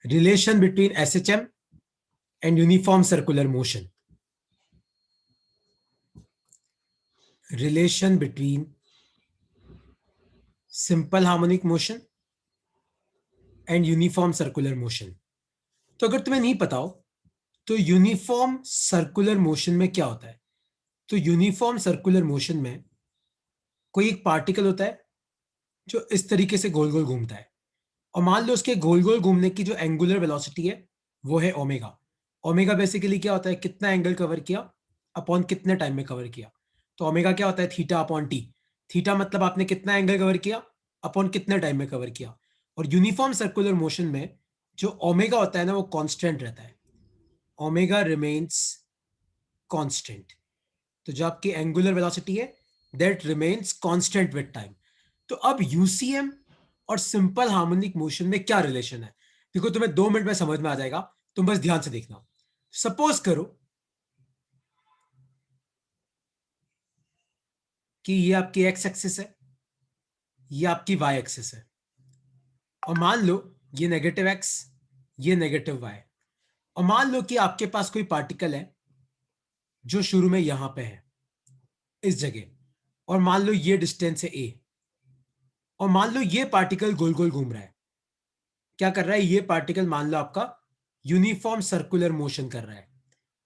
relation between SHM and uniform circular motion. Relation between simple harmonic motion and uniform circular motion. तो अगर तुम्हें नहीं पता हो तो यूनिफॉर्म सर्कुलर मोशन में क्या होता है, तो यूनिफॉर्म सर्कुलर मोशन में कोई एक पार्टिकल होता है जो इस तरीके से गोल गोल घूमता है, और मान लो उसके गोल गोल घूमने की जो एंगुलर वेलोसिटी है वो है ओमेगा। ओमेगा बेसिकली क्या होता है, कितना एंगल कवर किया अपॉन कितने टाइम में कवर किया। तो ओमेगा क्या होता है, थीटा अपॉन टी। थीटा मतलब आपने कितना एंगल कवर किया अपॉन कितने टाइम में कवर किया। और यूनिफॉर्म सर्कुलर मोशन में जो ओमेगा होता है ना वो कांस्टेंट रहता है, ओमेगा रिमेन्स कांस्टेंट। तो जो आपकी एंगुलर वेलोसिटी है that remains constant with time. तो अब यूसीएम और सिंपल हार्मोनिक मोशन में क्या रिलेशन है, देखो तुम्हें 2 मिनट में समझ में आ जाएगा, तुम बस ध्यान से देखना। सपोज करो कि ये आपकी एक्स एक्सिस है, ये आपकी वाई एक्सिस है, और मान लो ये नेगेटिव एक्स, ये नेगेटिव वाई, और मान लो कि आपके पास कोई पार्टिकल है जो शुरू में यहां पे है इस जगह, और मान लो ये डिस्टेंस है ए, और मान लो ये पार्टिकल गोल गोल घूम रहा है। क्या कर रहा है ये पार्टिकल, मान लो आपका यूनिफॉर्म सर्कुलर मोशन कर रहा है।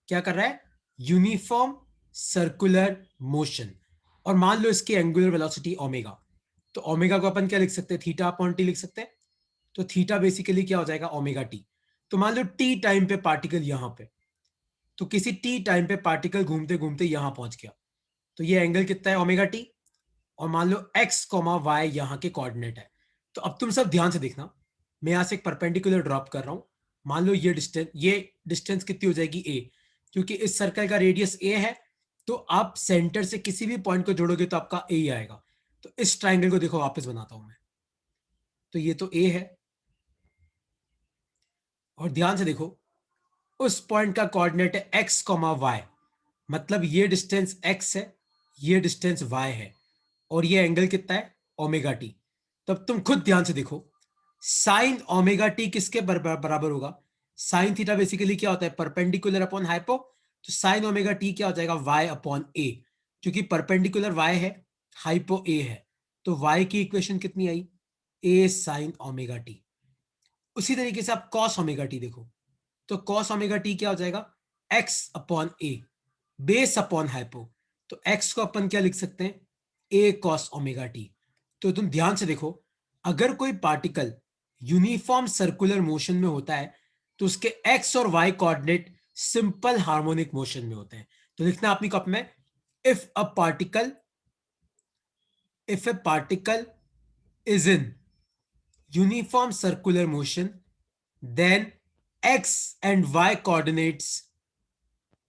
क्या कर रहा है, यूनिफॉर्म सर्कुलर मोशन। और मान लो इसकी एंगुलर वेलोसिटी ओमेगा, तो ओमेगा को अपन क्या लिख सकते हैं, थीटा अपॉन टी लिख सकते हैं। तो थीटा बेसिकली क्या हो जाएगा, ओमेगा टी। तो मान लो टी टाइम पे पार्टिकल यहां पे, तो किसी टी टाइम पे पार्टिकल घूमते घूमते यहां पहुंच गया, तो ये एंगल कितना है, ओमेगा टी। और मान लो एक्स कॉमा वाई यहाँ के कोऑर्डिनेट है। तो अब तुम सब ध्यान से देखना, मैं यहां से एक परपेंडिकुलर ड्रॉप कर रहा हूं। मान लो ये डिस्टेंस कितनी हो जाएगी ए, क्योंकि इस सर्कल का रेडियस ए है, तो आप सेंटर से किसी भी पॉइंट को जोड़ोगे तो आपका ए ही आएगा। तो इस ट्राइंगल को देखो वापस बनाता हूं मैं, तो ये तो ए है, और ध्यान से देखो उस पॉइंट का कोऑर्डिनेट है एक्स कॉमा वाई, मतलब ये डिस्टेंस एक्स है, ये डिस्टेंस वाई है, और ये एंगल कितना है, ओमेगा टी। तब तुम खुद ध्यान से देखो, साइन ओमेगा टी किसके बराबर होगा, साइन थीटा बेसिकली क्या होता है, परपेंडिकुलर अपॉन हाइपो। तो साइन ओमेगा टी क्या हो जाएगा, वाई अपॉन ए, क्योंकि परपेंडिकुलर वाई है, हाइपो ए है, तो वाई की इक्वेशन कितनी आई, ए साइन ओमेगा टी। उसी तरीके से आप कॉस ओमेगा टी देखो, तो कॉस ओमेगा टी क्या हो जाएगा, एक्स अपॉन ए, बेस अपॉन हाइपो। तो एक्स को अपन क्या लिख सकते हैं, ए कॉस ओमेगा टी। तो तुम ध्यान से देखो, अगर कोई पार्टिकल यूनिफॉर्म सर्कुलर मोशन में होता है तो उसके एक्स और y coordinate simple harmonic motion में होते हैं। तो लिखना अपनी कॉपी में, if a particle is in uniform circular motion, then x and y coordinates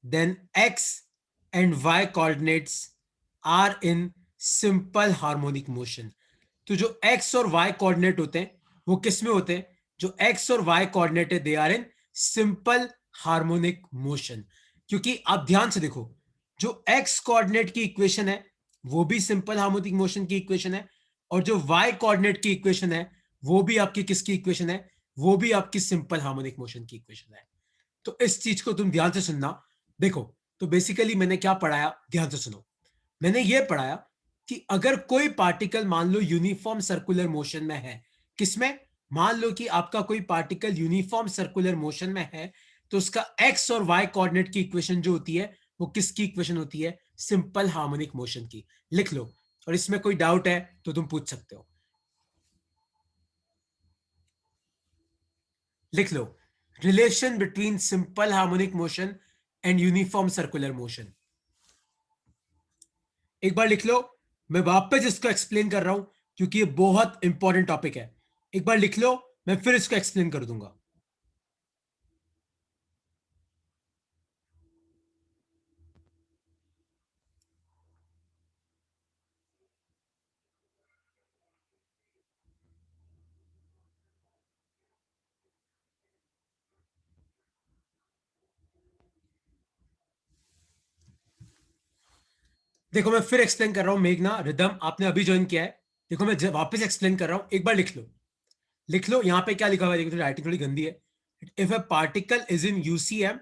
then x and y coordinates are in simple harmonic motion. तो जो x और y कोऑर्डिनेट होते हैं वो किस में होते हैं, जो x और y कोऑर्डिनेट है they are in simple harmonic motion. क्योंकि आप ध्यान से देखो, जो x कोऑर्डिनेट की इक्वेशन है वो भी सिंपल हार्मोनिक मोशन की इक्वेशन है, और जो y कोऑर्डिनेट की इक्वेशन है वो भी आपकी किसकी इक्वेशन है, वो भी आपकी सिंपल हार्मोनिक मोशन की इक्वेशन है। तो इस चीज को तुम ध्यान से सुनना। देखो, तो बेसिकली मैंने क्या पढ़ाया, ध्यान से सुनो। मैंने ये पढ़ाया कि अगर कोई पार्टिकल मान लो यूनिफॉर्म सर्कुलर मोशन में है, किसमें, मान लो कि आपका कोई पार्टिकल यूनिफॉर्म सर्कुलर मोशन में है, तो उसका एक्स और वाई कोऑर्डिनेट की इक्वेशन जो होती है वो किसकी इक्वेशन होती है, सिंपल हार्मोनिक मोशन की। लिख लो, और इसमें कोई डाउट है तो तुम पूछ सकते हो, लिख लो, relation between simple harmonic motion and uniform circular motion. एक बार लिख लो, मैं वापस इसको एक्सप्लेन कर रहा हूं क्योंकि ये बहुत इंपॉर्टेंट टॉपिक है। एक बार लिख लो, मैं फिर इसको एक्सप्लेन कर दूंगा। देखो मैं फिर एक्सप्लेन कर रहा हूं, मेघना रिदम आपने अभी ज्वाइन किया है, देखो मैं वापस एक्सप्लेन कर रहा हूं, एक बार लिख लो। लिख लो, यहां पे क्या लिखा हुआ है, देखो राइटिंग थोड़ी गंदी है। If a particle is in UCM,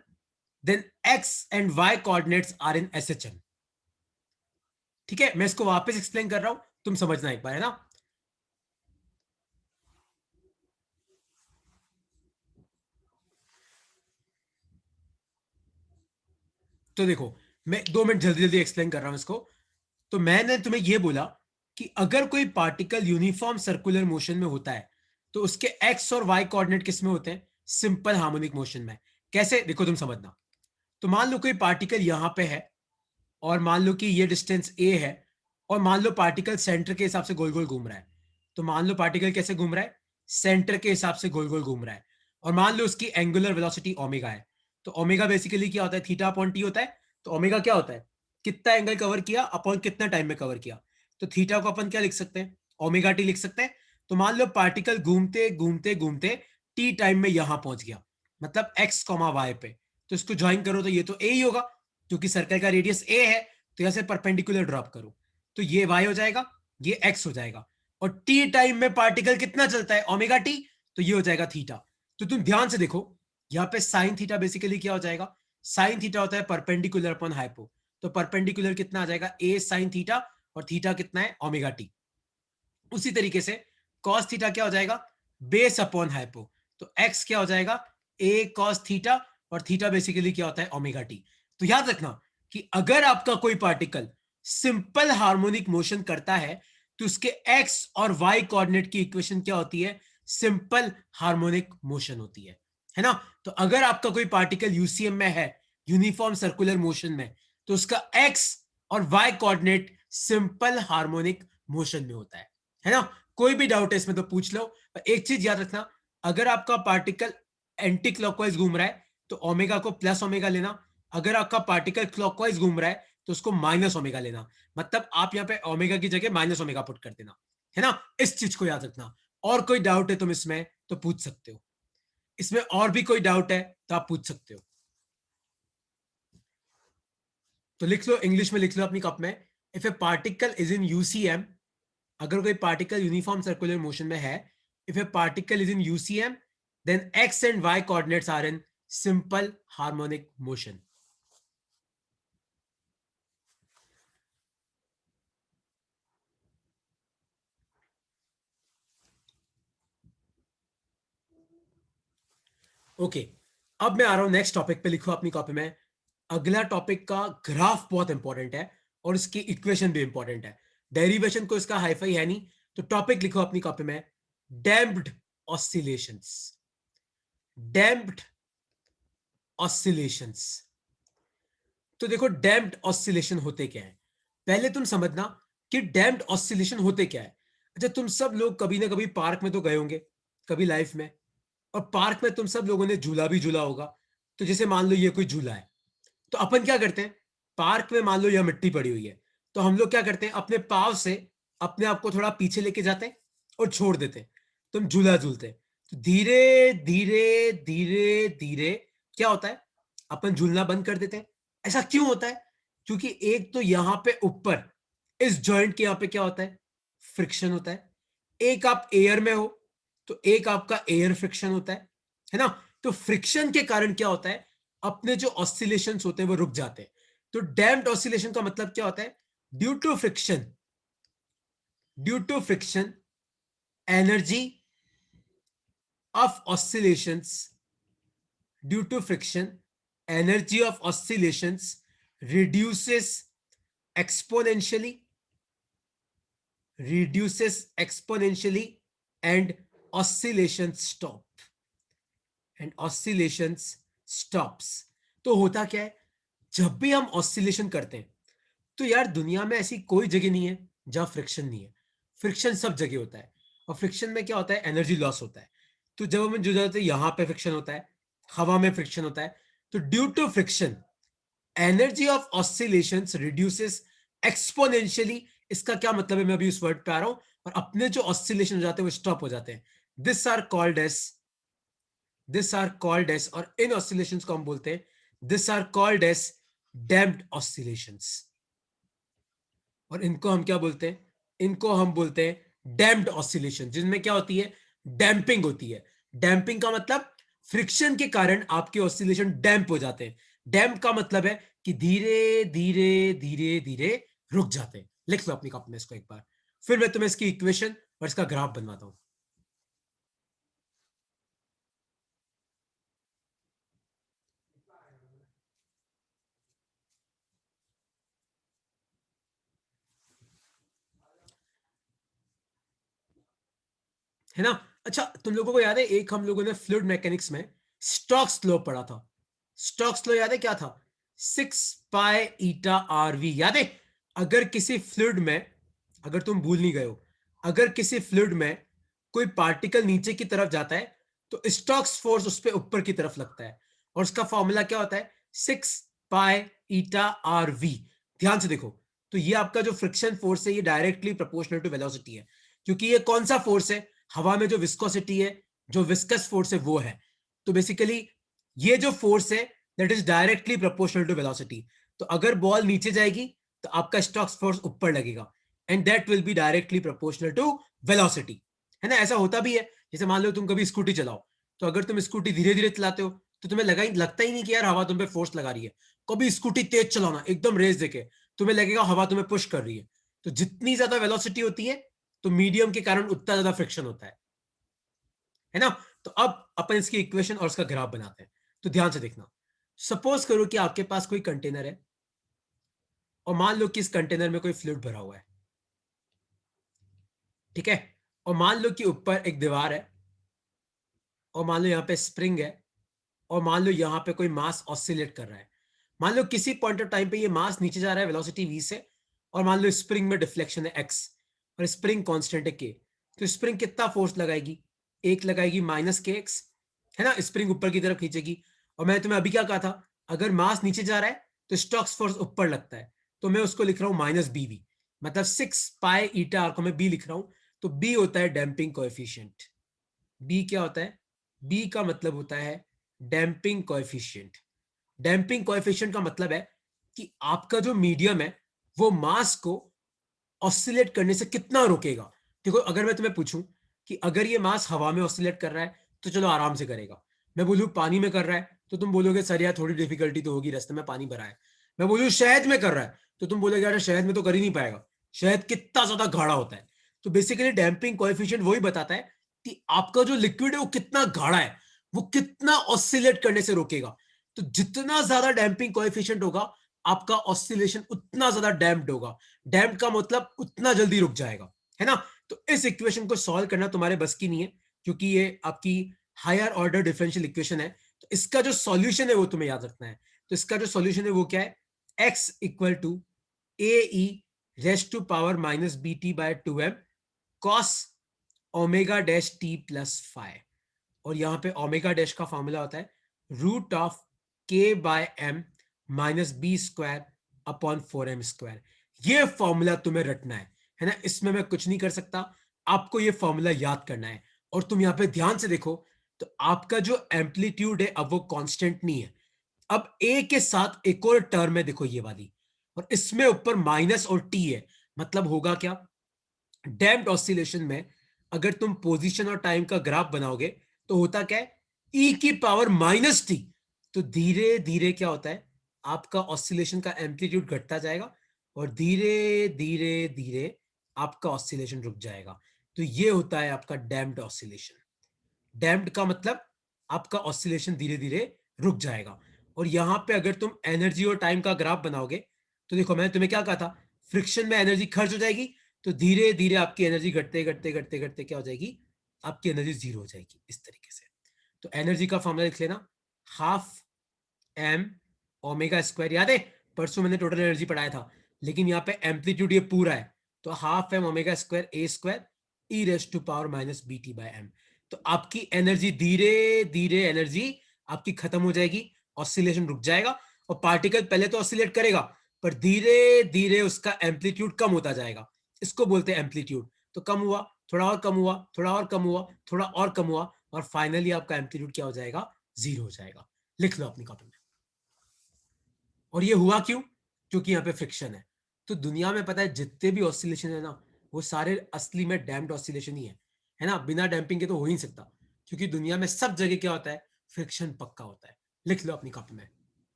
then x and y coordinates are in SHM. ठीक है, मैं इसको वापस एक्सप्लेन कर रहा हूं, तुम समझना एक बार, है ना। तो देखो, मैं 2 मिनट जल्दी जल्दी एक्सप्लेन कर रहा हूं इसको। तो मैंने तुम्हें यह बोला कि अगर कोई पार्टिकल यूनिफॉर्म सर्कुलर मोशन में होता है तो उसके एक्स और वाई कोऑर्डिनेट किस में होते हैं? सिंपल हार्मोनिक मोशन में। कैसे? देखो तुम समझना। तो मान लो कोई पार्टिकल यहां पे है, और मान लो कि ये डिस्टेंस ए है, और मान लो पार्टिकल सेंटर के हिसाब से गोल गोल घूम रहा है। तो मान लो पार्टिकल कैसे घूम रहा है? सेंटर के हिसाब से गोल गोल घूम रहा है। और मान लो उसकी एंगुलर वेलोसिटी ओमेगा है। तो ओमेगा बेसिकली क्या होता है? थीटा अपॉन टी होता है। तो ओमेगा क्या होता है? कितना एंगल कवर किया अपॉन कितना टाइम में कवर किया। तो थीटा को अपन क्या लिख सकते हैं? ओमेगा टी लिख सकते हैं। तो मान लो पार्टिकल घूमते घूमते घूमते टी टाइम में यहां पहुंच गया, मतलब एक्स कॉमा वाई पे। तो इसको ज्वाइन करो तो ये तो ए ही होगा, क्योंकि सर्कल का रेडियस ए है। तो यहां से परपेंडिकुलर ड्रॉप करो तो ये y हो जाएगा, ये x हो जाएगा। और t टाइम में पार्टिकल कितना चलता है? Omega T. तो ये हो जाएगा थीटा। तो तुम ध्यान से देखो, यहां पे साइन थीटा बेसिकली क्या हो जाएगा? साइन थीटा होता है परपेंडिकुलर अपॉन हाइपो। तो परपेंडिकुलर कितना आ जाएगा? ए साइन थीटा, और थीटा कितना है? Omega T. उसी तरीके से कॉस थीटा क्या हो जाएगा? Base upon hypo. तो x क्या हो जाएगा? ए कॉस थीटा, और थीटा बेसिकली क्या होता है? Omega T. तो याद रखना कि अगर आपका कोई पार्टिकल सिंपल हार्मोनिक मोशन करता है तो उसके x और y कोऑर्डिनेट की इक्वेशन क्या होती है? सिंपल हार्मोनिक मोशन होती है ना। तो अगर आपका कोई पार्टिकल यूसीएम में है, यूनिफॉर्म सर्कुलर मोशन में, तो उसका x और y coordinate simple harmonic motion में होता है ना। कोई भी डाउट है इसमें तो पूछ लो। एक चीज याद रखना, अगर आपका पार्टिकल एंटी क्लॉकवाइज घूम रहा है तो ओमेगा को प्लस ओमेगा लेना। अगर आपका पार्टिकल क्लॉकवाइज घूम रहा है तो उसको माइनस ओमेगा लेना। मतलब आप यहाँ पे ओमेगा की जगह माइनस ओमेगा पुट कर देना, है ना। इस चीज को याद रखना। और कोई डाउट है तुम इसमें तो पूछ सकते हो। इसमें और भी कोई डाउट है तो आप पूछ सकते हो। तो लिख लो, इंग्लिश में लिख लो अपनी कप में। If a particle is in UCM, अगर कोई पार्टिकल यूनिफॉर्म सर्कुलर मोशन में है, if a particle is in UCM, then x and y coordinates are in simple harmonic motion. Okay, अब मैं आ रहा हूं नेक्स्ट टॉपिक पे। लिखो अपनी कॉपी में, अगला टॉपिक का ग्राफ बहुत इंपॉर्टेंट है और इसकी इक्वेशन भी इंपॉर्टेंट है। डेरिवेशन को इसका हाईफाई है नहीं। तो टॉपिक लिखो अपनी कॉपी में, डैम्प्ड ऑसिलेशंस। Damped oscillations. तो देखो, डैम्प्ड ऑसिलेशन होते क्या है, पहले तुम समझना कि डैम्प्ड ऑसिलेशन होते क्या है। अच्छा, तुम सब लोग कभी ना कभी पार्क में तो गए होंगे कभी लाइफ में, और पार्क में तुम सब लोगों ने झूला भी झूला होगा। तो जैसे मान लो ये कोई झूला है, तो अपन क्या करते हैं? पार्क में मान लो यह मिट्टी पड़ी हुई है, तो हम लोग क्या करते हैं? अपने पाव से अपने आप को थोड़ा पीछे लेके जाते हैं और छोड़ देते हैं। तुम झूला झूलते हैं, तो धीरे धीरे धीरे धीरे क्या होता है? अपन झूलना बंद कर देते हैं। ऐसा क्यों होता है? क्योंकि एक तो यहां पे ऊपर इस जॉइंट के यहां पे क्या होता है? फ्रिक्शन होता है। एक आप एयर में हो तो एक आपका एयर फ्रिक्शन होता है ना। तो फ्रिक्शन के कारण क्या होता है? अपने जो ऑसिलेशन होते हैं वो रुक जाते हैं। तो डैम्प्ड ऑसिलेशन का मतलब क्या होता है? Due to friction, due to friction energy of oscillations, due to friction energy of oscillations reduces exponentially, reduces exponentially, and oscillations stop, and oscillations stops। तो होता क्या है? जब भी हम ऑसिलेशन करते हैं तो यार दुनिया में ऐसी कोई जगह नहीं है जहां फ्रिक्शन नहीं है। फ्रिक्शन सब जगह होता है। और फ्रिक्शन में क्या होता है? एनर्जी लॉस होता है। तो जब हमें जो जाते हैं यहां पे फ्रिक्शन होता है, हवा में फ्रिक्शन होता है। तो due to friction energy of oscillations reduces exponentially. इसका क्या मतलब है? मैं अभी उस वर्ड पे आ रहा हूं। और अपने जो ऑसिलेशन हो जाते हैं वो स्टॉप हो जाते हैं। This are called as, this are called as, और इन ऑसिलेशंस को हम बोलते हैं, this are called as damped oscillations. और इनको हम क्या बोलते हैं? इनको हम बोलते हैं डैम्प्ड ऑसिलेशन, जिनमें क्या होती है? डैम्पिंग होती है। डैम्पिंग का मतलब फ्रिक्शन के कारण आपके ऑसिलेशन डैम्प हो जाते हैं। डैम्प का मतलब है कि धीरे धीरे धीरे धीरे रुक जाते हैं। लिख लो अपनी कॉपी में इसको एक बार, फिर मैं तुम्हें इसकी इक्वेशन और इसका ग्राफ बनवाता हूं। है ना? अच्छा, तुम लोगों को याद है एक हम लोगों ने फ्लूइड मैकेनिक्स में स्टोक्स लॉ पढ़ा था। स्टोक्स लॉ याद है क्या था? 6 पाई ईटा आर वी, याद है? अगर किसी फ्लूइड में, अगर तुम भूल नहीं गए हो, अगर किसी फ्लूइड में कोई पार्टिकल नीचे की तरफ जाता है तो स्टोक्स फोर्स उस पर ऊपर की तरफ लगता है, और उसका फॉर्मूला क्या होता है? 6 पाई ईटा आर वी। ध्यान से देखो, तो ये आपका जो फ्रिक्शन फोर्स है ये डायरेक्टली प्रोपोर्शनल टू वेलोसिटी है, क्योंकि ये कौन सा फोर्स है? हवा में जो विस्कोसिटी है, जो विस्कस फोर्स है वो है। तो बेसिकली ये जो फोर्स है that is directly proportional to velocity. तो अगर बॉल नीचे जाएगी तो आपका स्टॉक्स फोर्स ऊपर लगेगा, and that will be directly proportional to velocity. है ना? ऐसा होता भी है, जैसे मान लो तुम कभी स्कूटी चलाओ, तो अगर तुम स्कूटी धीरे धीरे चलाते हो तो तुम्हें लगता ही नहीं कि यार हवा तुम पे फोर्स लगा रही है। कभी स्कूटी तेज चलाना, एकदम रेस देके, तुम्हें लगेगा हवा तुम्हें पुश कर रही है। तो जितनी ज्यादा वेलोसिटी होती है तो मीडियम के कारण उतना ज्यादा फ्रिक्शन होता है ना? तो अब अपन इसकी इक्वेशन और इसका ग्राफ बनाते हैं। तो ध्यान से देखना, सपोज करो कि आपके पास कोई कंटेनर है, और मान लो कि इस कंटेनर में कोई फ्लूइड भरा हुआ है, ठीक है? और मान लो कि ऊपर एक दीवार है, और मान लो यहां पे स्प्रिंग है, और मान लो यहां पे कोई मास ऑसिलेट कर रहा है। मान लो किसी पॉइंट ऑफ टाइम पे ये मास नीचे जा रहा है वेलोसिटी v से, और मान लो स्प्रिंग में डिफ्लेक्शन है x, और स्प्रिंग कांस्टेंट है k। तो स्प्रिंग कितना फोर्स लगाएगी? एक लगाएगी -kx, है ना? स्प्रिंग ऊपर की तरफ खींचेगी। और मैं तुम्हें अभी क्या कहा था? अगर मास नीचे जा रहा है तो स्टॉक्स फोर्स ऊपर लगता है, तो मैं उसको लिख रहा हूं -bv, मतलब 6 पाई ईटा आर को मैं b लिख रहा हूं। तो b होता है डैम्पिंग कोएफिशिएंट। b क्या होता है? b का मतलब होता है डैम्पिंग कोएफिशिएंट। डैम्पिंग कोएफिशिएंट का मतलब है कि आपका जो मीडियम है वो मास को ऑसिलेट करने से कितना रोकेगा। देखो, अगर मैं तुम्हें पूछूं कि अगर ये मास हवा में ऑसिलेट कर रहा है तो चलो आराम से करेगा। मैं बोलूं पानी में कर रहा है तो तुम बोलोगे सर यार थोड़ी डिफिकल्टी तो होगी, रास्ते में पानी भरा है। मैं बोलूं शहद में कर रहा है तो तुम बोलोगे यार शहद में तो कर ही नहीं पाएगा, शहद कितना ज्यादा गाढ़ा होता है। तो बेसिकली डैम्पिंग कोएफिशिएंट वही बताता है कि आपका जो लिक्विड है वो कितना गाढ़ा है, वो कितना ऑसिलेट करने से रोकेगा। तो जितना ज्यादा डैम्पिंग कोएफिशिएंट होगा आपका ऑसिलेशन उतना ज्यादा डैम्प्ड होगा। डैम्प्ड का मतलब उतना जल्दी रुक जाएगा, है ना? तो इस इक्वेशन को सॉल्व करना तुम्हारे बस की नहीं है, क्योंकि ये आपकी हायर ऑर्डर डिफरेंशियल इक्वेशन है। तो इसका जो सॉल्यूशन है वो तुम्हें याद रखना है। तो इसका जो सॉल्यूशन है वो क्या है? x equal to A e raise to power minus b t by 2m cos omega dash t plus five. और यहां पे ओमेगा डैश का फॉर्मूला होता है √k/m minus b square upon 4m square. ये फॉर्मूला तुम्हें रटना है ना? इसमें मैं कुछ नहीं कर सकता, आपको ये फॉर्मूला याद करना है। और तुम यहां पे ध्यान से देखो, तो आपका जो एम्पलीट्यूड है अब वो कांस्टेंट नहीं है। अब ए के साथ एक और टर्म है, देखो ये वाली, और इसमें ऊपर माइनस और टी है। मतलब होगा क्या? डैम्प्ड ऑसिलेशन में अगर तुम पोजीशन और टाइम का ग्राफ बनाओगे तो होता क्या है? ई की पावर माइनस टी। तो धीरे धीरे क्या होता है? आपका ऑसिलेशन का एम्पलीट्यूड घटता जाएगा, और धीरे धीरे धीरे आपका ऑसिलेशन रुक जाएगा। तो ये होता है आपका डैम्प्ड ऑसिलेशन। डैम्प्ड का मतलब आपका ऑसिलेशन धीरे धीरे रुक जाएगा। और यहां पे अगर तुम एनर्जी और टाइम का ग्राफ बनाओगे तो देखो, मैंने तुम्हें क्या कहा था? फ्रिक्शन में एनर्जी खर्च हो जाएगी, तो धीरे धीरे आपकी एनर्जी घटते घटते घटते घटते क्या हो जाएगी? आपकी एनर्जी जीरो हो जाएगी इस तरीके से। तो एनर्जी का फॉर्मूला लिख लेना, हाफ एम ओमेगा स्क्वायर। याद है परसों मैंने टोटल एनर्जी पढ़ाया था, लेकिन यहाँ पे एम्पलीट्यूड ये पूरा है, तो half m omega square a square e raise to power minus b t by m. तो आपकी एनर्जी धीरे धीरे एनर्जी आपकी खत्म हो जाएगी, ऑसिलेशन रुक जाएगा, और पार्टिकल पहले तो ऑसिलेट करेगा पर धीरे धीरे उसका एम्पलीट्यूड कम होता जाएगा। इसको बोलते हैं एम्पलीट्यूड। तो कम हुआ, थोड़ा और कम हुआ, थोड़ा और कम हुआ, थोड़ा और कम हुआ, और फाइनली आपका एम्पलीट्यूड क्या हो जाएगा? जीरो हो जाएगा। लिख लो अपनी कॉपी में। और ये हुआ क्यों? क्योंकि यहाँ पे फ्रिक्शन है। तो दुनिया में पता है जितने भी ऑसिलेशन है ना, वो सारे असली में डैम्प्ड ऑसिलेशन ही है ना? बिना डैम्पिंग के तो हो ही नहीं सकता, क्योंकि दुनिया में सब जगह क्या होता है? फ्रिक्शन पक्का होता है। लिख लो अपनी कॉपी में।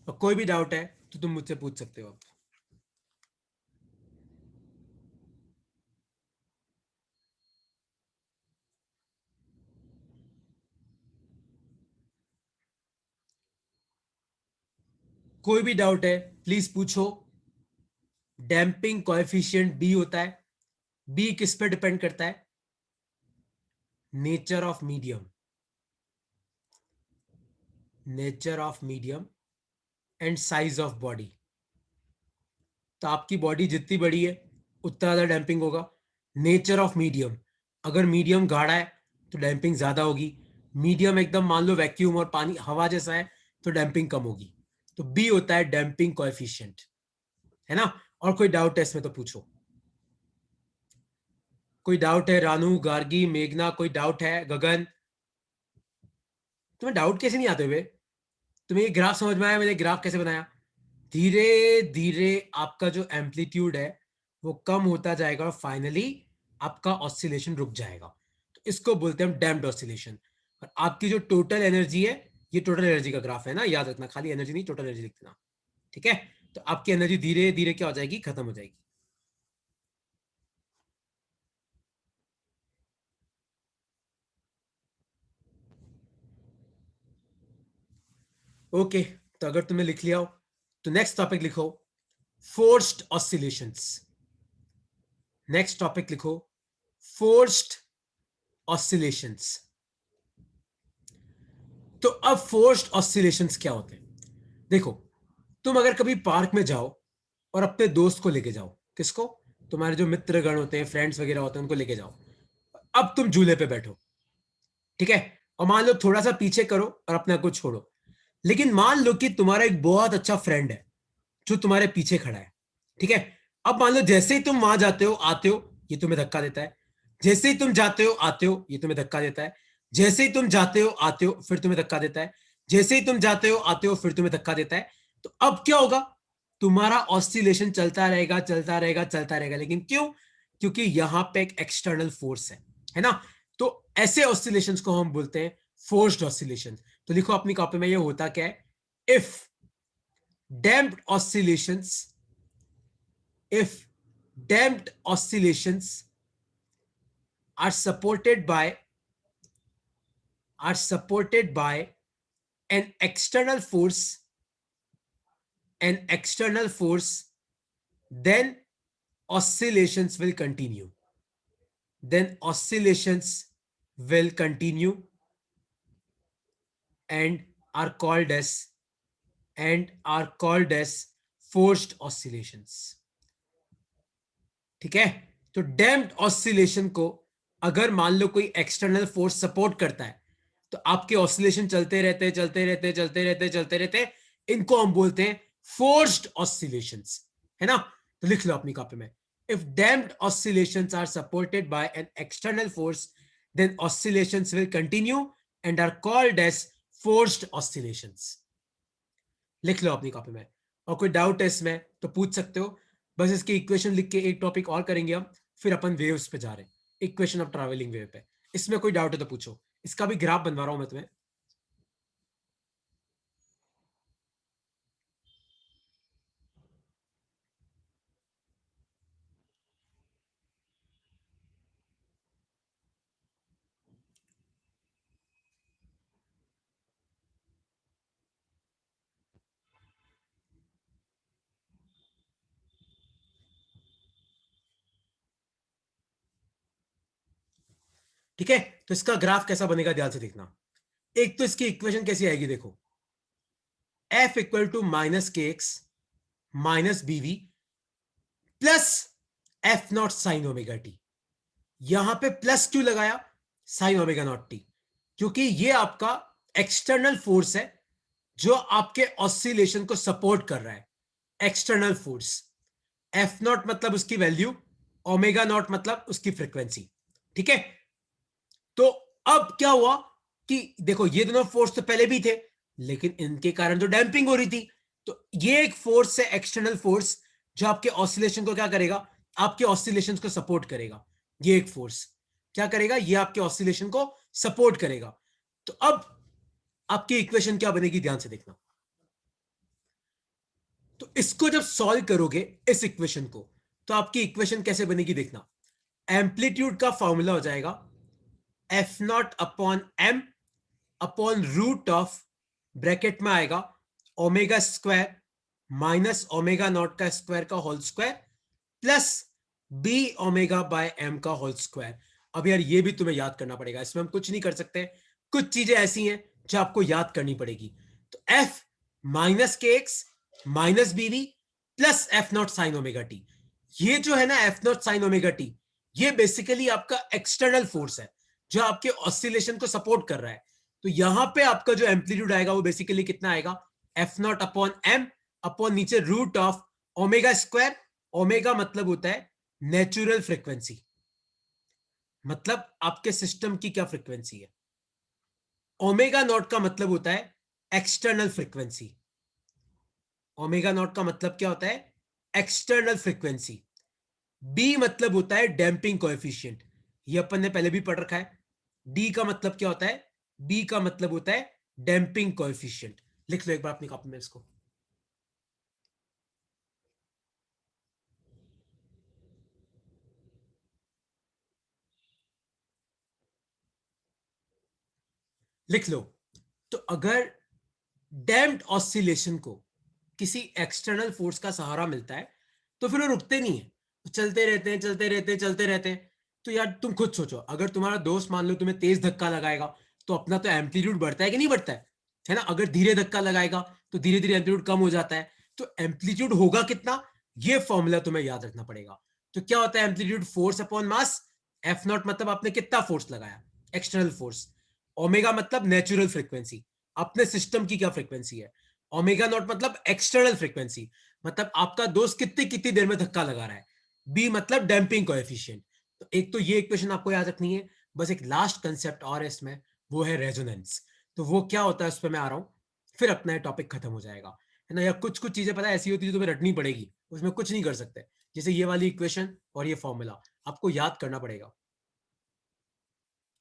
और कोई भी डाउट है तो तुम मुझसे पूछ सकते हो। कोई भी डाउट है प्लीज पूछो। डैम्पिंग कोएफिशिएंट बी होता है। बी किस पे डिपेंड करता है? Nature of medium, nature of medium and size of body. तो आपकी बॉडी जितनी बड़ी है उतना ज्यादा डैम्पिंग होगा। नेचर ऑफ मीडियम, अगर मीडियम गाढ़ा है तो डैम्पिंग ज्यादा होगी। मीडियम एकदम मान लो वैक्यूम और पानी हवा जैसा है तो डैम्पिंग कम होगी। तो बी होता है डैम्पिंग कोएफिशिएंट, है ना। और कोई डाउट है इसमें तो पूछो। कोई डाउट है? रानू, गार्गी, मेघना, कोई डाउट है? गगन, तुम्हें डाउट कैसे नहीं आते हुए? तुम्हें ये ग्राफ समझ में आया मैंने ग्राफ कैसे बनाया? धीरे धीरे आपका जो एम्पलीट्यूड है वो कम होता जाएगा और फाइनली आपका ऑसिलेशन रुक जाएगा। तो इसको बोलते हैं हम डैम्प्ड ऑसिलेशन। और आपकी जो टोटल एनर्जी है, ये टोटल एनर्जी का ग्राफ है ना, याद रखना, खाली एनर्जी नहीं, टोटल एनर्जी लिख देना, ठीक है। तो आपकी एनर्जी धीरे धीरे क्या हो जाएगी? खत्म हो जाएगी। ओके, तो अगर तुमने लिख लिया हो तो नेक्स्ट टॉपिक लिखो, फोर्स्ड ऑसिलेशंस। नेक्स्ट टॉपिक लिखो, फोर्स्ड ऑसिलेशंस। तो अब फोर्स्ड ऑसिलेशंस क्या होते हैं? देखो, तुम अगर कभी पार्क में जाओ और अपने दोस्त को लेके जाओ, किसको? तुम्हारे जो मित्र गण होते हैं, फ्रेंड्स वगैरह होते हैं, उनको लेके जाओ। अब तुम झूले पे बैठो, ठीक है, और मान लो थोड़ा सा पीछे करो और अपने आप को छोड़ो। लेकिन मान लो कि तुम्हारा एक बहुत अच्छा फ्रेंड है जो तुम्हारे पीछे खड़ा है, ठीक है। अब मान लो जैसे ही तुम वहां जाते हो आते हो, ये तुम्हें धक्का देता है। जैसे ही तुम जाते हो आते हो, ये तुम्हें धक्का देता है। जैसे ही तुम जाते हो आते हो, फिर तुम्हें धक्का देता है। जैसे ही तुम जाते हो आते हो, फिर तुम्हें धक्का देता है। तो अब क्या होगा? तुम्हारा ऑसिलेशन चलता रहेगा, चलता रहेगा, चलता रहेगा। लेकिन क्यों? क्योंकि यहां पे एक एक्सटर्नल फोर्स है ना। तो ऐसे ऑसिलेशंस को हम बोलते हैं फोर्स्ड ऑसिलेशन। तो लिखो अपनी कॉपी में, ये होता क्या है? If damped oscillations, if damped oscillations are supported by an external force, then oscillations will continue, and are called as forced oscillations, ठीक है। तो डैम्प्ड ऑसिलेशन को अगर मान लो कोई एक्सटर्नल फोर्स सपोर्ट करता है तो आपके ऑसिलेशन चलते रहते, चलते रहते, चलते रहते, चलते रहते। इनको हम बोलते हैं फोर्स्ड ऑसिलेशंस, है ना। तो लिख लो अपनी कॉपी में, if damped oscillations are supported by an external force then oscillations will continue and are called as forced oscillations. लिख लो अपनी कॉपी में। और कोई डाउट है इसमें तो पूछ सकते हो। बस इसकी इक्वेशन लिख के एक टॉपिक और करेंगे हम, फिर अपन वेव्स पे जा रहे हैं, इक्वेशन ऑफ ट्रैवलिंग वेव पे। इसमें कोई डाउट है तो पूछो। इसका भी ग्राफ बनवा रहा हूं मैं तुम्हें। ठीक है, तो इसका ग्राफ कैसा बनेगा ध्यान से देखना। एक तो इसकी इक्वेशन कैसी आएगी देखो, F equal to minus k x minus बीवी plus f not sine omega t. यहां पे प्लस क्यों लगाया साइन ओमेगा नॉट टी? क्योंकि ये आपका एक्सटर्नल फोर्स है जो आपके ऑसिलेशन को सपोर्ट कर रहा है। एक्सटर्नल फोर्स, एफ नॉट मतलब उसकी वैल्यू, ओमेगा नॉट मतलब उसकी फ्रीक्वेंसी, ठीक है। तो अब क्या हुआ कि देखो ये दोनों फोर्स तो पहले भी थे लेकिन इनके कारण जो डैम्पिंग हो रही थी, तो ये एक फोर्स है, एक्सटर्नल फोर्स, जो आपके ऑसिलेशन को क्या करेगा? आपके ऑसिलेशन को सपोर्ट करेगा। ये एक फोर्स क्या करेगा, ये आपके ऑसिलेशन को सपोर्ट करेगा। तो अब आपकी इक्वेशन क्या बनेगी, ध्यान से देखना। तो इसको जब सॉल्व करोगे इस इक्वेशन को, तो आपकी इक्वेशन कैसे बनेगी देखना। एम्पलीट्यूड का फॉर्मूला हो जाएगा f not upon M upon root of, bracket में आएगा omega square minus omega not का स्क्वायर का whole square plus b omega by m का होल स्क्वायर। अब यार ये भी तुम्हें याद करना पड़ेगा, इसमें हम कुछ नहीं कर सकते, कुछ चीजें ऐसी हैं जो आपको याद करनी पड़ेगी। तो f minus k x minus b v plus f not sine omega t, ये जो है ना f not sine omega t, ये बेसिकली आपका एक्सटर्नल फोर्स है जो आपके ऑसिलेशन को सपोर्ट कर रहा है। तो यहां पे आपका जो एम्पलीट्यूड आएगा वो बेसिकली कितना आएगा, F not upon M upon नीचे root of omega square. Omega मतलब होता है नेचुरल फ्रीक्वेंसी, मतलब आपके सिस्टम की क्या फ्रीक्वेंसी है। ओमेगा नॉट का मतलब होता है एक्सटर्नल फ्रीक्वेंसी। ओमेगा नॉट का मतलब क्या होता है, एक्सटर्नल फ्रीक्वेंसी। बी मतलब होता है डैम्पिंग कोएफिशिएंट, ये अपन ने पहले भी पढ़ रखा है। डी का मतलब क्या होता है, बी का मतलब होता है डैम्पिंग कोएफिशिएंट। लिख लो एक बार अपनी कॉपी में इसको। लिख लो। तो अगर डैम्प्ड ऑसिलेशन को किसी एक्सटर्नल फोर्स का सहारा मिलता है तो फिर वो रुकते नहीं है, तो चलते रहते हैं चलते रहते हैं चलते रहते हैं। तो यार तुम खुद सोचो, अगर तुम्हारा दोस्त मान लो तुम्हें तेज धक्का लगाएगा तो अपना तो एम्पलीट्यूड बढ़ता है कि नहीं बढ़ता है ना। अगर धीरे धक्का लगाएगा तो धीरे धीरे एम्पलीट्यूड कम हो जाता है। तो एम्पलीट्यूड होगा कितना, ये फॉर्मूला तुम्हें याद रखना पड़ेगा। तो क्या होता है amplitude, force upon mass. F not मतलब आपने कितना फोर्स लगाया, एक्सटर्नल फोर्स। ओमेगा मतलब नेचुरल फ्रीक्वेंसी, अपने सिस्टम की क्या फ्रीक्वेंसी है। ओमेगा नॉट मतलब एक्सटर्नल फ्रीक्वेंसी, मतलब आपका दोस्त कितनी कितनी देर में धक्का लगा रहा है। बी मतलब डैम्पिंग कोएफिशिएंट। तो एक तो ये इक्वेशन आपको याद रखनी है। बस एक लास्ट कंसेप्ट और है इसमें, वो है रेजोनेंस। तो वो क्या होता है उस पर मैं आ रहा हूं, फिर अपना ये टॉपिक खत्म हो जाएगा, है ना। या कुछ कुछ चीजें पता है ऐसी होती है जो तुम्हें रटनी पड़ेगी, उसमें कुछ नहीं कर सकते। जैसे ये वाली इक्वेशन और ये फॉर्मूला आपको याद करना पड़ेगा,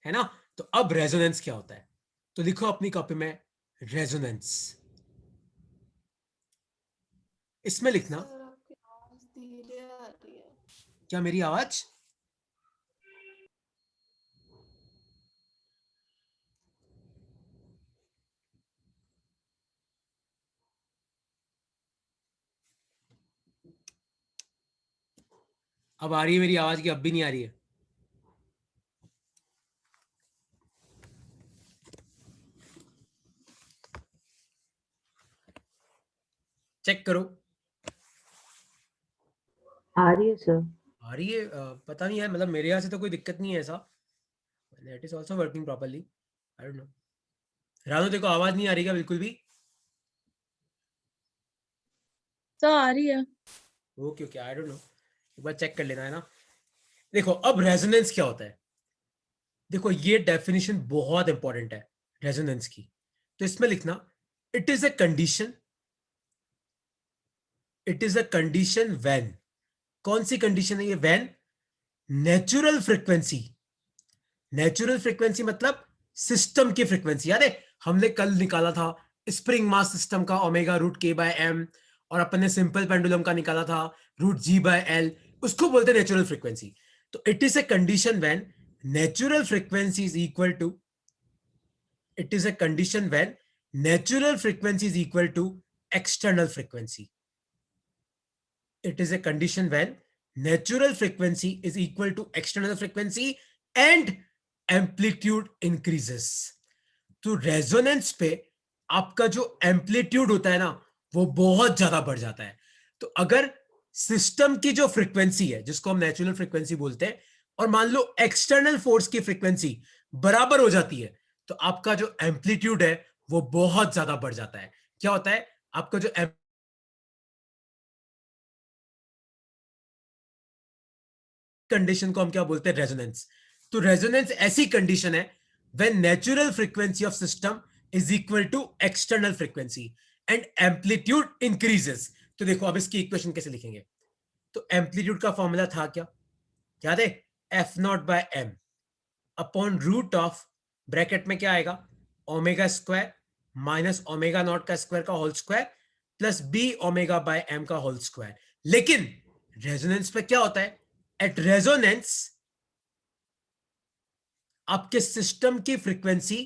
है ना। तो अब रेजोनेंस क्या होता है, तो लिखो अपनी कॉपी में रेजोनेंस। इसमें लिखना, सर आपकी आवाज धीरे आ रही है। क्या मेरी आवाज, अब आ रही है मेरी आवाज की, अब भी नहीं आ रही है। चेक करो। आ रही है सर। आ रही है, पता नहीं है, मतलब मेरे यहाँ से तो कोई दिक्कत नहीं है ऐसा। Net is also working properly, I don't know. Ranu देखो आवाज नहीं आ रही क्या बिल्कुल भी। सर आ रही है। Okay okay, I don't know, एक बार चेक कर लेना, है ना। देखो अब रेजोनेंस क्या होता है, देखो ये डेफिनेशन बहुत इंपॉर्टेंट है रेजोनेंस की। तो इसमें लिखना, it is a condition, it is a condition when, कौन सी कंडीशन है ये, when natural frequency, natural frequency मतलब सिस्टम की फ्रीक्वेंसी। याद है हमने कल निकाला था स्प्रिंग मास सिस्टम का ओमेगा रूट के बाय एम, और अपन ने सिंपल पेंडुलम का निकाला था रूट जी बाय एल, उसको बोलते हैं नेचुरल फ्रीक्वेंसी। तो it is a condition when natural frequency is equal to, it is a condition when natural frequency is equal to external frequency. It is a condition when natural frequency is equal to external frequency and amplitude increases. तो resonance पे आपका जो amplitude होता है ना वो बहुत ज्यादा बढ़ जाता है। तो अगर सिस्टम की जो फ्रीक्वेंसी है जिसको हम नेचुरल फ्रीक्वेंसी बोलते हैं, और मान लो एक्सटर्नल फोर्स की फ्रीक्वेंसी बराबर हो जाती है, तो आपका जो एम्पलीट्यूड है वो बहुत ज्यादा बढ़ जाता है। क्या होता है, आपका जो कंडीशन को हम क्या बोलते हैं, रेजोनेंस। तो रेजोनेंस ऐसी कंडीशन है when natural frequency of system is equal to external frequency and amplitude increases. तो देखो अब इसकी इक्वेशन कैसे लिखेंगे। तो एम्पलीट्यूड का फॉर्मूला था क्या, याद है, f not by m upon root of, bracket में क्या आएगा, omega square minus omega not का स्क्वायर का whole square plus b omega by m का होल स्क्वायर। लेकिन रेजोनेंस पे क्या होता है, एट रेजोनेंस आपके सिस्टम की फ्रीक्वेंसी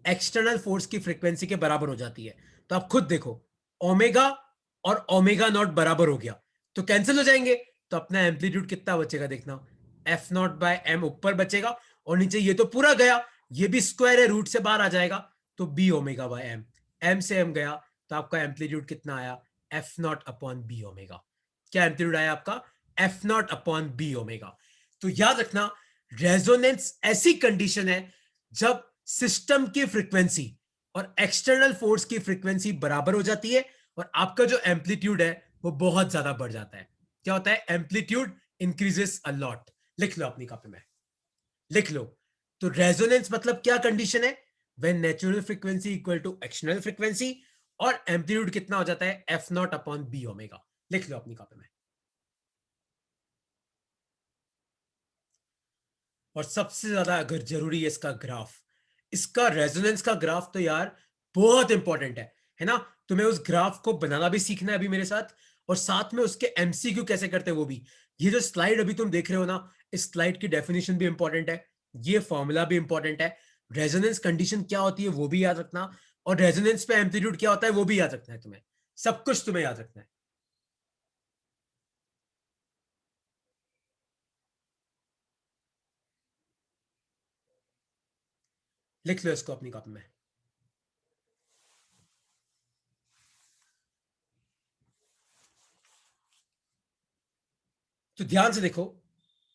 एक्सटर्नल फोर्स की फ्रीक्वेंसी के बराबर हो जाती है। तो आप खुद देखो, ओमेगा और ओमेगा नॉट बराबर हो गया तो कैंसिल हो जाएंगे, तो अपना एम्पलीट्यूड कितना बचेगा देखना, एफ नॉट बाय एम ऊपर बचेगा और नीचे ये तो पूरा गया, ये भी स्क्वायर है, रूट से बाहर आ जाएगा, तो b omega by m, m से एम गया, तो आपका एम्पलीट्यूड कितना आया, f not upon b omega. क्या एम्पलीट्यूड आया आपका, f not upon b omega. तो याद रखना, रेजोनेंस ऐसी कंडीशन है जब सिस्टम की फ्रीक्वेंसी और एक्सटर्नल फोर्स की फ्रीक्वेंसी बराबर हो जाती है और आपका जो एम्पलीट्यूड है वो बहुत ज्यादा बढ़ जाता है। क्या होता है, एम्पलीट्यूड इंक्रीजेस अ लॉट। लिख लो अपनी कॉपी में, लिख लो। तो रेजोनेंस मतलब क्या कंडीशन है, when natural frequency equal to external frequency और एम्पलीट्यूड कितना हो जाता है, f not upon b omega. लिख लो अपनी कॉपी में। और सबसे ज्यादा अगर जरूरी है इसका ग्राफ, इसका रेजोनेंस का ग्राफ तो यार बहुत इंपॉर्टेंट है ना। तुम्हें उस ग्राफ को बनाना भी सीखना है अभी मेरे साथ, और साथ में उसके एमसीक्यू कैसे करते हैं वो भी। ये जो स्लाइड अभी तुम देख रहे हो ना, इस स्लाइड की डेफिनेशन भी इंपॉर्टेंट है, ये फॉर्मूला भी इंपॉर्टेंट है, रेजोनेंस कंडीशन क्या होती है वो भी याद रखना, और रेजोनेंस पे एम्पलीट्यूड क्या होता है वो भी याद रखना है तुम्हें, सब कुछ तुम्हें याद रखना है। लिख लो इसको अपनी कॉपी में। तो ध्यान से देखो,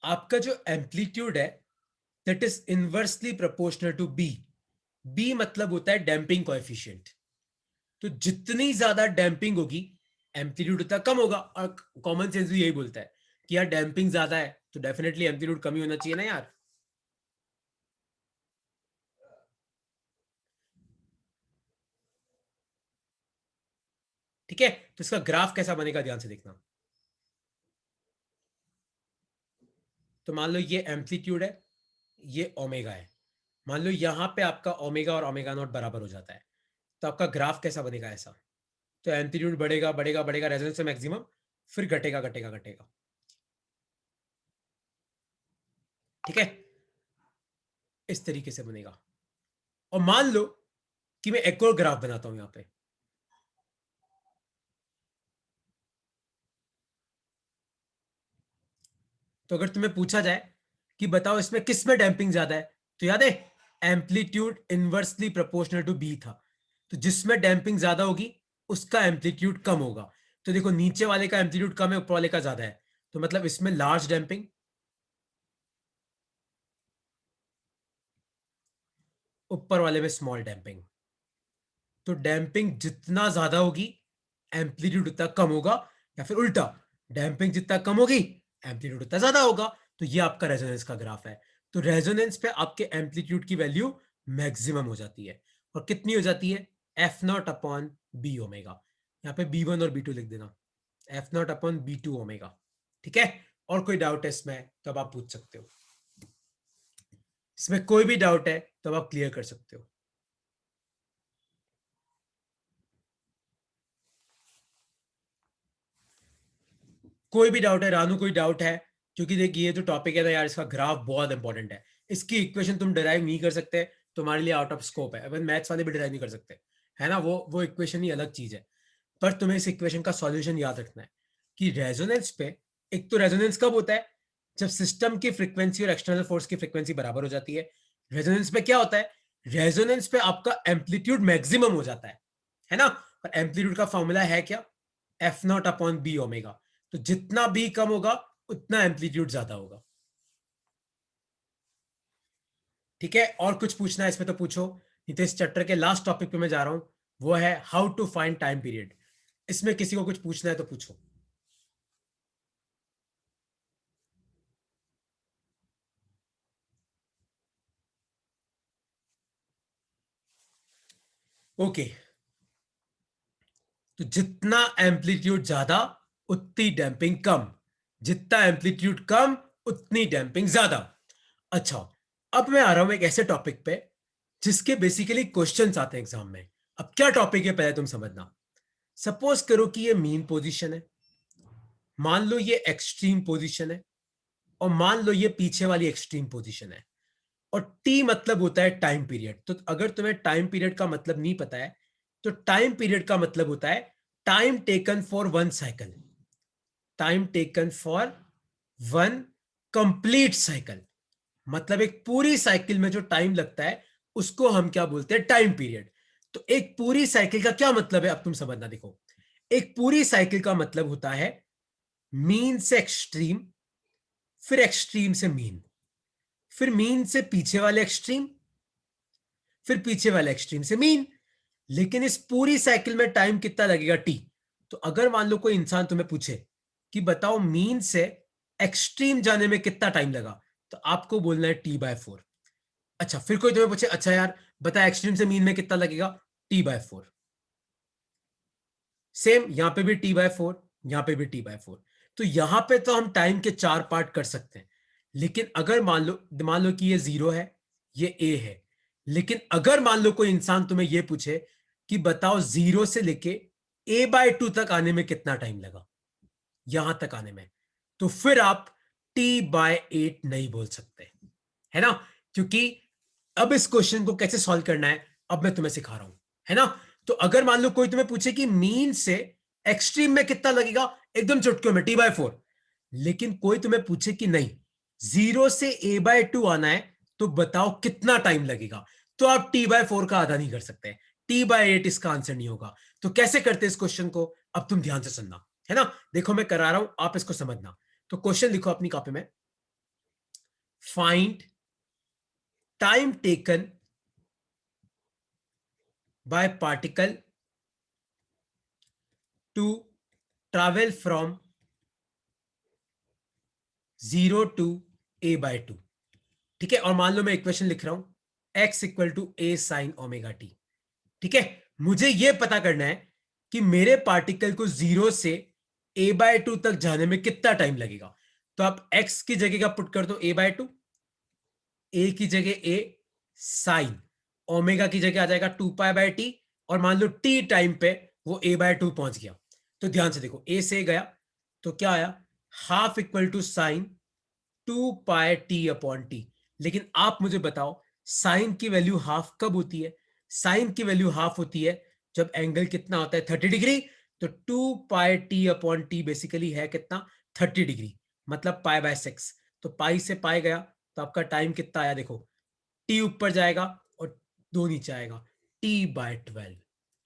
आपका जो एम्पलीट्यूड है that is inversely proportional to b. B मतलब होता है डैम्पिंग कोएफिशिएंट। तो जितनी ज्यादा डैम्पिंग होगी एम्पलीट्यूड उतना कम होगा, और कॉमन सेंस भी यही बोलता है कि यार डैम्पिंग ज्यादा है तो डेफिनेटली एम्पलीट्यूड कम ही होना चाहिए ना यार। ठीक है, तो इसका ग्राफ कैसा बनेगा ध्यान से देखना। तो मान लो ये एम्पलीट्यूड है, ये ओमेगा है, मान लो यहां पे आपका ओमेगा और ओमेगा नॉट बराबर हो जाता है, तो आपका ग्राफ कैसा बनेगा ऐसा। तो एम्पलीट्यूड बढ़ेगा बढ़ेगा बढ़ेगा रेजोनेंस से मैक्सिमम, फिर घटेगा घटेगा घटेगा। ठीक है, इस तरीके से बनेगा। और मान लो कि मैं एक और ग्राफ बनाता हूं यहां पे, तो अगर तुम्हें पूछा जाए कि बताओ इसमें किस में डैम्पिंग ज्यादा है, तो याद है amplitude inversely proportional to b था, तो जिसमें डैम्पिंग ज्यादा होगी उसका एम्पलीट्यूड कम होगा। तो देखो नीचे वाले का एम्पलीट्यूड कम है, ऊपर वाले का ज्यादा है, तो मतलब इसमें लार्ज डैम्पिंग, ऊपर वाले में स्मॉल डैम्पिंग। तो डैम्पिंग जितना ज्यादा होगी एम्पलीट्यूड उतना कम होगा, या फिर उल्टा, डैम्पिंग जितना कम होगी एम्पलीट्यूड उतना ज्यादा होगा। तो ये आपका रेजोनेंस का ग्राफ है। तो रेजोनेंस पे आपके एम्पलीट्यूड की वैल्यू मैक्सिमम हो जाती है, और कितनी हो जाती है, f not upon b omega. यहाँ पे बी वन और बी टू लिख देना, f not upon b two omega. ठीक है, और कोई डाउट है इसमें तो अब आप पूछ सकते हो, इसमें कोई भी डाउट है तो अब आप क्लियर कर सकते हो। कोई भी डाउट है रानू, कोई डाउट है, क्योंकि देखिए ये जो टॉपिक है ना यार, इसका ग्राफ बहुत इंपॉर्टेंट है, इसकी इक्वेशन तुम डिराइव नहीं कर सकते, तुम्हारे लिए आउट ऑफ स्कोप है, अगर मैथ्स वाले भी डिराइव नहीं कर सकते, है ना, वो इक्वेशन ही अलग चीज है। पर तुम्हें इस इक्वेशन का सॉल्यूशन याद रखना है कि रेजोनेंस पे, एक तो रेजोनेंस कब होता है, जब सिस्टम की फ्रीक्वेंसी और एक्सटर्नल फोर्स की फ्रीक्वेंसी बराबर हो जाती है। रेजोनेंस पे क्या होता है, रेजोनेंस पे आपका एम्पलीट्यूड मैक्सिमम हो जाता है ना, और एम्पलीट्यूड का फॉर्मूला है क्या, f not upon b omega. तो जितना बी कम होगा उतना एम्पलीट्यूड ज्यादा होगा। ठीक है, और कुछ पूछना है इसमें तो पूछो, नहीं तो इस चैप्टर के लास्ट टॉपिक पे मैं जा रहा हूं, वो है how to find time period. इसमें किसी को कुछ पूछना है तो पूछो। ओके, तो जितना एम्पलीट्यूड ज्यादा उतनी डैम्पिंग कम, जितना एम्पलीट्यूड कम उतनी डैम्पिंग ज्यादा। अच्छा, अब मैं आ रहा हूं एक ऐसे टॉपिक पे जिसके बेसिकली क्वेश्चंस आते हैं एग्जाम में। अब क्या टॉपिक है पहले तुम समझना। सपोज करो कि ये मीन पोजीशन है, मान लो ये एक्सट्रीम पोजीशन है, और मान लो ये पीछे वाली एक्सट्रीम पोजीशन है, और टी मतलब होता है टाइम पीरियड। तो अगर तुम्हें टाइम पीरियड का मतलब नहीं पता है, तो टाइम पीरियड का मतलब होता है time taken for one cycle, time taken for one complete cycle. मतलब एक पूरी साइकिल में जो टाइम लगता है उसको हम क्या बोलते हैं, टाइम पीरियड। तो एक पूरी साइकिल का क्या मतलब है, अब तुम समझना। देखो, एक पूरी साइकिल का मतलब होता है मीन से एक्सट्रीम, फिर एक्सट्रीम से मीन, फिर मीन से पीछे वाले एक्सट्रीम, फिर पीछे वाले एक्सट्रीम से मीन। लेकिन इस पूरी साइकिल में टाइम कितना लगेगा, टी। तो अगर मान लो कोई इंसान तुम्हें पूछे कि बताओ मीन से एक्सट्रीम जाने में कितना टाइम लगा, तो आपको बोलना है T/4। अच्छा, फिर कोई तुम्हें पूछे अच्छा यार बता एक्सट्रीम से मीन में कितना लगेगा, T/4। सेम यहां पे भी T/4, यहां पे भी T/4। तो यहां पे तो हम टाइम के 4 पार्ट कर सकते हैं। लेकिन अगर मान लो कि ये 0 है, ये A है। लेकिन अगर मान लो कोई इंसान तुम्हें ये पूछे कि बताओ 0 से लेके A/2 तक आने में कितना टाइम लगा, यहां तक आने में, तो फिर आप T/8 नहीं बोल सकते, है ना। क्योंकि अब इस क्वेश्चन को कैसे सॉल्व करना है अब मैं तुम्हें सिखा रहा हूं, है ना। तो अगर मान लो कोई तुम्हें पूछे कि मीन से एक्सट्रीम में कितना लगेगा, एकदम चुटकियों में T/4। लेकिन कोई तुम्हें पूछे कि नहीं 0 से A/2 आना है, तो बताओ कितना टाइम लगेगा, तो आप T/4 का आधा नहीं कर सकते, T/8 इसका आंसर नहीं होगा। तो कैसे करते इस क्वेश्चन को, अब तुम ध्यान से सुनना, है ना। देखो मैं करा रहा हूं, आप इसको समझना। तो क्वेश्चन लिखो अपनी कॉपी में, find time taken by particle to travel from 0 to A/2। ठीक है, और मान लो मैं इक्वेशन लिख रहा हूं x equal to A sin omega t. ठीक है, मुझे यह पता करना है कि मेरे पार्टिकल को 0 से A/2 तक जाने में कितना टाइम लगेगा। तो आप x की जगह का पुट कर दो A/2, A की जगह A साइन ओमेगा की जगह आ जाएगा 2π/t, और मान लो t टाइम पे वो A/2 पहुंच गया। तो ध्यान से देखो, A से गया तो क्या आया, half equal to sign 2πt/t। लेकिन आप मुझे बताओ साइन की वैल्यू हाफ कब होती है, साइन की वैल्यू हाफ होती है जब एंगल कितना होता है 30 डिग्री। तो 2πt/t बेसिकली है कितना, 30 डिग्री, मतलब π/6। तो पाई से पाई गया, तो आपका टाइम कितना आया, देखो टी ऊपर जाएगा और 2 नीचे आएगा, T/12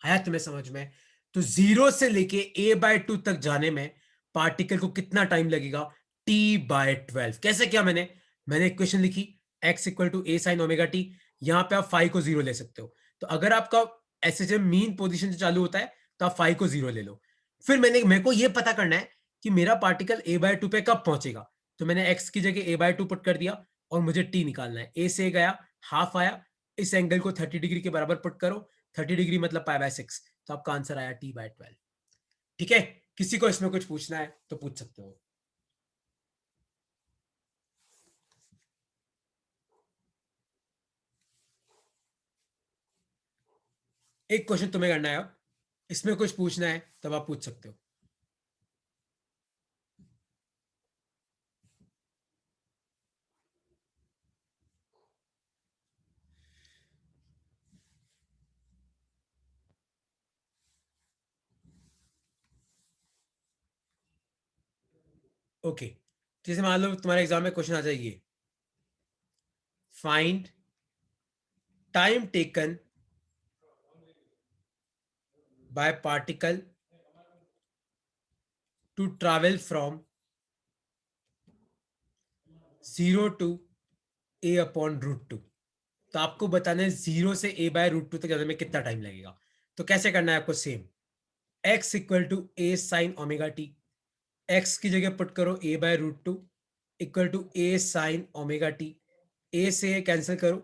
आया तुम्हें समझ में। तो 0 से लेके A/2 तक जाने में पार्टिकल को कितना टाइम लगेगा, T/12। कैसे किया मैंने इक्वेशन लिखी x equal to A sin omega t. यहां पे आप फाइव को 0 ले सकते हो। तो अगर आपका ऐसे जब मीन पोजीशन से चालू होता है तो आप फाइव को 0 ले लो। फिर मेरे को यह पता करना है कि मेरा पार्टिकल A/2 पे कब पहुंचेगा। तो मैंने x की जगह A/2 पुट कर दिया, और मुझे t निकालना है। A से गया, हाफ आया, इस एंगल को 30 डिग्री के बराबर पुट करो, 30 डिग्री मतलब π/6। तो आपका आंसर आया T/12। ठीक है, किसी को इसमें कुछ पूछना है तो पूछ सकते हो। एक क्वेश्चन तुम्हें करना है, इसमें कुछ पूछना है तब आप पूछ सकते हो। ओके, जैसे मान लो तुम्हारे एग्जाम में क्वेश्चन आ जाइए, find time taken by particle to travel from 0 to A/√2। तो आपको बताना है 0 से A/√2 तक जाने में कितना टाइम लगेगा। तो कैसे करना है आपको, same x equal to A sine omega t, x की जगह पुट करो A/√2 equal to A sine omega t. A से कैंसिल करो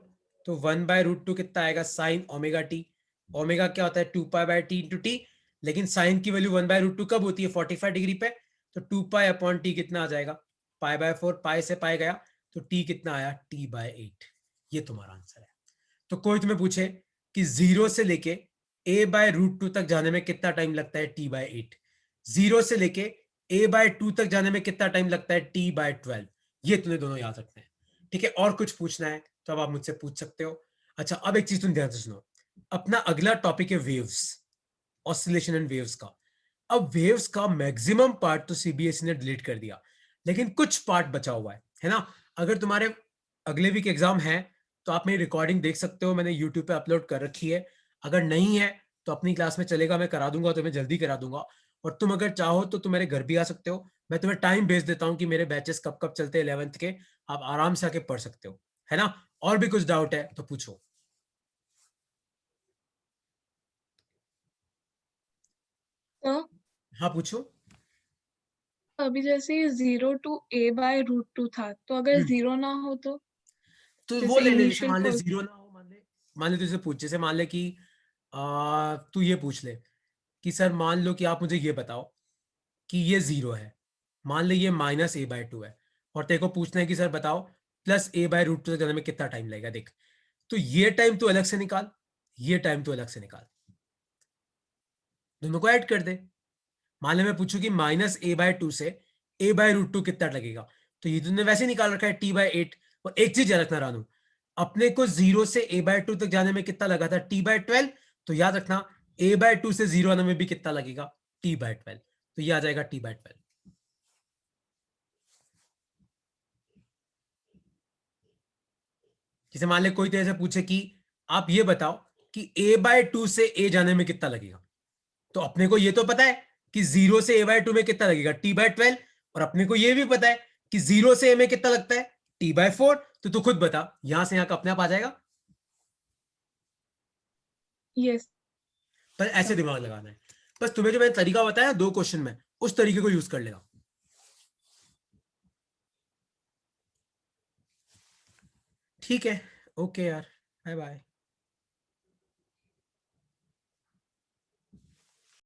तो 1/√2 कितना आएगा, साइन ओमेगा टी। ओमेगा क्या होता है, 2π/t इंटू टी। लेकिन साइन की वैल्यू 1/√2 कब होती है, 45 डिग्री पे। तो 2π/t कितना आ जाएगा, π/4, पाई से पाई गया तो t कितना आया, t/8। ये तुम्हारा आंसर है। तो कोई तुम्हें पूछे कि 0 से लेके a/√2 तक जाने में कितना टाइम लगता है, t/8। 0 से लेके a/2 तक जाने में कितना टाइम लगता है, t/12। ये तुम्हें दोनों याद रखना है, ठीक है। और कुछ पूछना है तो अब आप मुझसे पूछ सकते हो। अच्छा, अब एक चीज तुम ध्यान से सुनो, अपना अगला टॉपिक है वेव्स, ऑसिलेशन एंड वेव्स का। अब वेव्स का मैक्सिमम पार्ट तो सीबीएसई ने डिलीट कर दिया, लेकिन कुछ पार्ट बचा हुआ है ना। अगर तुम्हारे अगले वीक एग्जाम है तो आप मेरी रिकॉर्डिंग देख सकते हो, मैंने यूट्यूब पे अपलोड कर रखी है। अगर नहीं है तो अपनी क्लास में चलेगा, मैं करा दूंगा, तुम्हें जल्दी करा दूंगा। और तुम अगर चाहो तो तुम मेरे घर भी आ सकते हो, मैं तुम्हें टाइम भेज देता हूँ कि मेरे बैचेस कब कब चलते हैं 11th के, आप आराम से आके पढ़ सकते हो, है ना। और भी कुछ डाउट है तो पूछो। तो हाँ पूछो। अभी जैसे 0 to a/√2 था, तो अगर हम्म, 0 ना हो तो तो वो जैसे ले ले, जैसे इनिशियल मान ले पोजीशन। 0 ना हो, मान ले तुझसे पूछ, जैसे मान ले कि तू ये पूछ ले कि सर मान लो कि आप मुझे ये बताओ कि ये 0 है, मान ले ये -a/2 है, और तेरे को पूछना है कि सर बताओ +a/√2 तक जाने में कितना टाइम लगेगा। देख, तो ये टाइम तू अलग से निकाल, ये टाइम तू अलग से निकाल, दोनों को ऐड कर दे। मान ले मैं पूछूं कि -a/2 से a/√2 कितना लगेगा, तो ये तूने वैसे निकाल रखा है t/8। और एक चीज याद रखना रानू, अपने को 0 से a/2 तक जाने में कितना लगा था, t/12। तो याद रखना a/2 से 0 आने में भी कितना लगेगा, t/12। तो ये आ जाएगा t/12। जैसे मान ले कोई तेरे से पूछे कि आप ये बताओ कि a/2 से a जाने में कितना लगेगा, तो अपने को ये तो पता है कि 0 से a/2 में कितना लगेगा, t/12। और अपने को ये भी पता है कि 0 से a में कितना लगता है, t/4। तो तू खुद बता, यहां से यहां का अपने आप आ जाएगा। यस पर ऐसे दिमाग लगाना है, बस तुम्हें जो मैंने तरीका बताया 2 क्वेश्चन में, उस तरीके को यूज कर लेगा। ठीक है, ओके यार, बाय बाय।